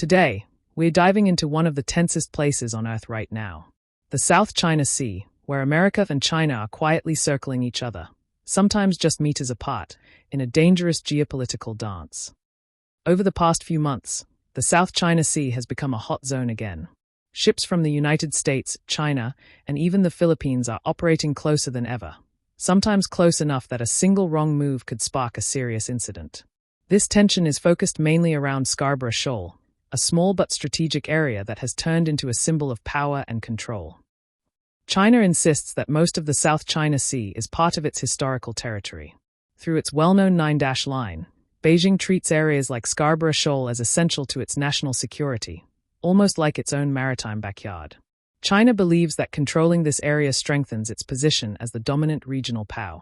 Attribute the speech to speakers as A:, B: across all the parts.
A: Today, we're diving into one of the tensest places on Earth right now, the South China Sea, where America and China are quietly circling each other, sometimes just meters apart, in a dangerous geopolitical dance. Over the past few months, the South China Sea has become a hot zone again. Ships from the United States, China, and even the Philippines are operating closer than ever, sometimes close enough that a single wrong move could spark a serious incident. This tension is focused mainly around Scarborough Shoal, a small but strategic area that has turned into a symbol of power and control. China insists that most of the South China Sea is part of its historical territory. Through its well-known 9-line, Beijing treats areas like Scarborough Shoal as essential to its national security, almost like its own maritime backyard. China believes that controlling this area strengthens its position as the dominant regional power.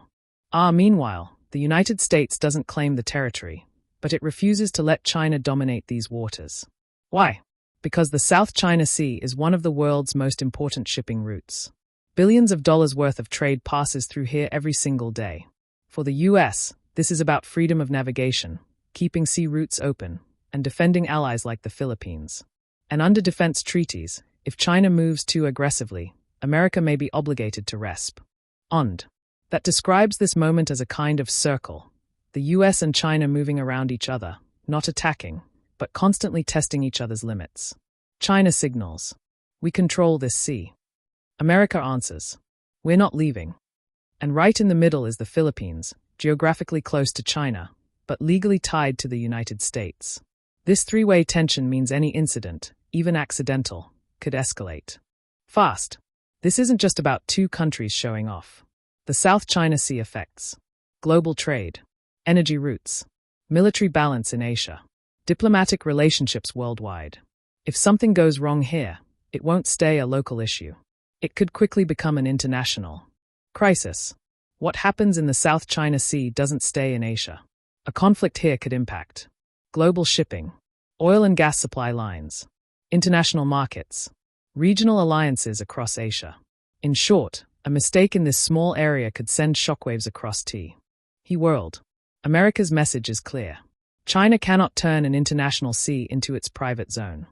A: Meanwhile, the United States doesn't claim the territory, but it refuses to let China dominate these waters. Why? Because the South China Sea is one of the world's most important shipping routes. Billions of dollars worth of trade passes through here every single day. For the US, this is about freedom of navigation, keeping sea routes open, and defending allies like the Philippines. And under defense treaties, if China moves too aggressively, America may be obligated to respond. That describes this moment as a kind of circle, the US and China moving around each other, not attacking, but constantly testing each other's limits. China signals, "We control this sea." America answers, "We're not leaving." And right in the middle is the Philippines, geographically close to China, but legally tied to the United States. This three-way tension means any incident, even accidental, could escalate fast. This isn't just about two countries showing off. The South China Sea affects global trade, energy routes, military balance in Asia, diplomatic relationships worldwide. If something goes wrong here, it won't stay a local issue. It could quickly become an international crisis. What happens in the South China Sea doesn't stay in Asia. A conflict here could impact global shipping, oil and gas supply lines, international markets, regional alliances across Asia. In short, a mistake in this small area could send shockwaves across the world. America's message is clear. China cannot turn an international sea into its private zone.